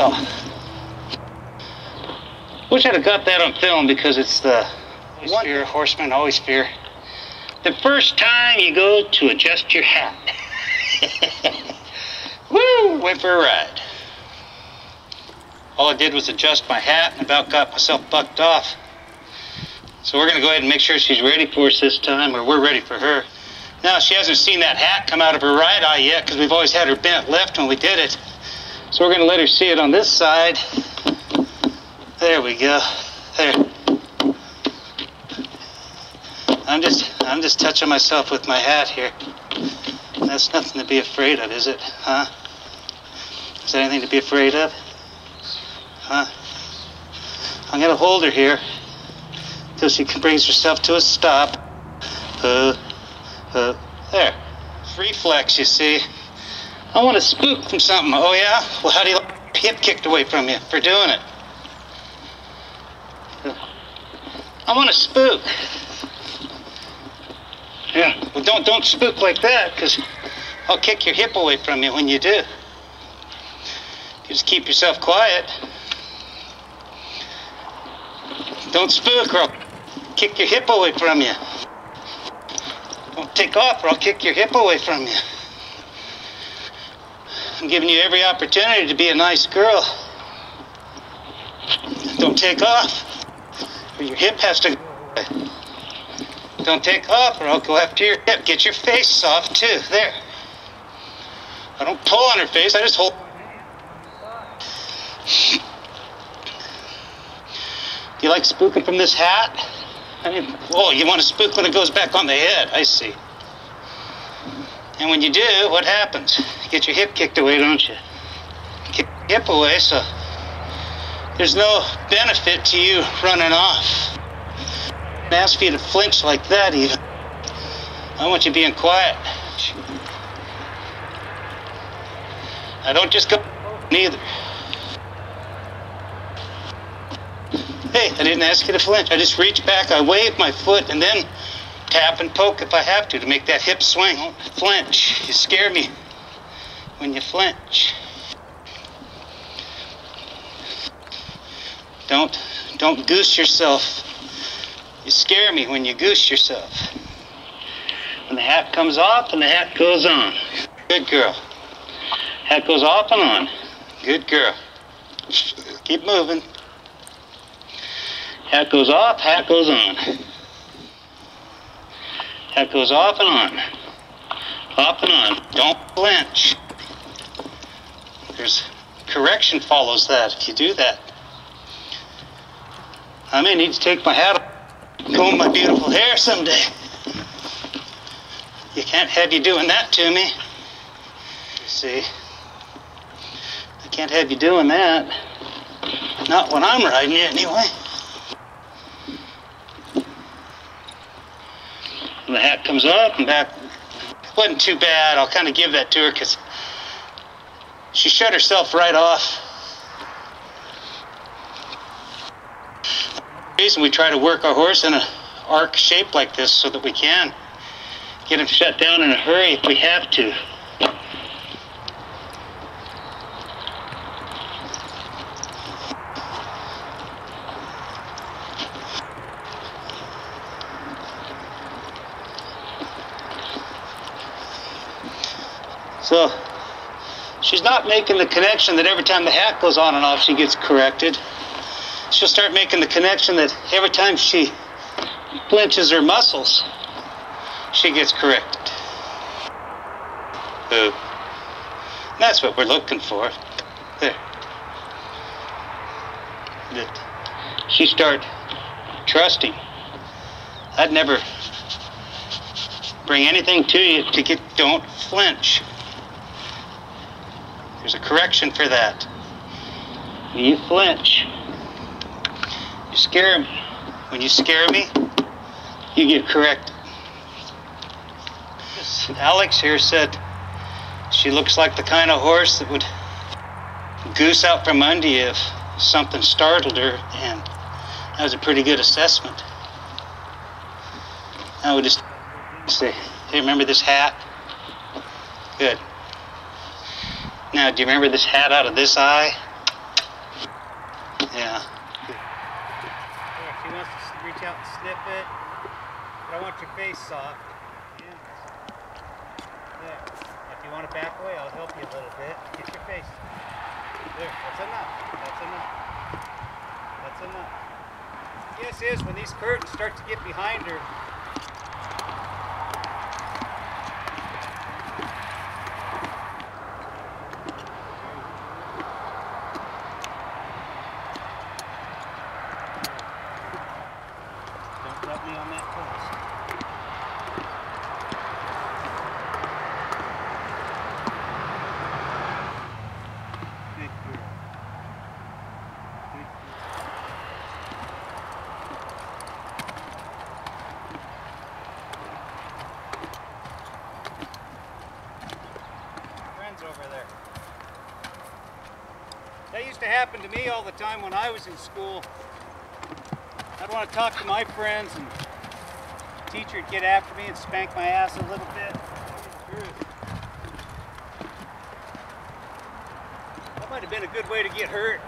So, wish I'd have got that on film because it's the one fear horsemen always fear. The first time you go to adjust your hat. Woo! Went for a ride. All I did was adjust my hat and about got myself bucked off. So we're going to go ahead and make sure she's ready for us this time, or we're ready for her. Now, she hasn't seen that hat come out of her right eye yet because we've always had her bent left when we did it. So we're going to let her see it on this side. There we go. There. I'm just touching myself with my hat here. That's nothing to be afraid of, is it? Huh? Is that anything to be afraid of? Huh? I'm going to hold her here until she brings herself to a stop. There. Reflex, you see. I want to spook from something. Oh, yeah? Well, how do you like hip kicked away from you for doing it? I want to spook. Yeah, well, don't spook like that, because I'll kick your hip away from you when you do. You just keep yourself quiet. Don't spook or I'll kick your hip away from you. Don't take off or I'll kick your hip away from you. I'm giving you every opportunity to be a nice girl. Don't take off or your hip has to go. Don't take off or I'll go after your hip. Get your face soft too. There. I don't pull on her face, I just hold. Do you like spooking from this hat? I mean, oh, you want to spook when it goes back on the head. I see. And when you do, what happens? You get your hip kicked away, don't you? Kick your hip away, so there's no benefit to you running off. I ask for you to flinch like that even. I want you being quiet. I don't just go neither. Hey, I didn't ask you to flinch. I just reach back, I wave my foot, and then tap and poke if I have to make that hip swing. Don't flinch. You scare me when you flinch. Don't goose yourself. You scare me when you goose yourself. When the hat comes off and the hat goes on. Good girl. Hat goes off and on. Good girl. Keep moving. Hat goes off, hat goes on. Hat goes off and on. Off and on. Don't flinch. There's correction follows that if you do that. I may need to take my hat off and comb my beautiful hair someday. You can't have you doing that to me. You see? I can't have you doing that. Not when I'm riding you anyway. And the hat comes up and back. It wasn't too bad. I'll kind of give that to her because she shut herself right off. The reason we try to work our horse in an arc shape like this so that we can get him shut down in a hurry if we have to. So, she's not making the connection that every time the hat goes on and off, she gets corrected. She'll start making the connection that every time she flinches her muscles, she gets corrected. Ooh. That's what we're looking for. There. That she start trusting. I'd never bring anything to you to get, don't flinch. There's a correction for that. When you flinch, you scare me. When you scare me, you get corrected. Alex here said she looks like the kind of horse that would goose out from under you if something startled her, and that was a pretty good assessment. I would just say, hey, remember this hat? Good. Now, do you remember this hat out of this eye? out and sniff it. But I want your face soft. Yeah. There. If you want to back away, I'll help you a little bit. Get your face. There. That's enough. That's enough. That's enough. Yes, is when these curtains start to get behind her. Don't rub me on that post. Good girl. Good girl. Friends over there. That used to happen to me all the time when I was in school. I'd want to talk to my friends and the teacher would get after me and spank my ass a little bit. That might have been a good way to get hurt.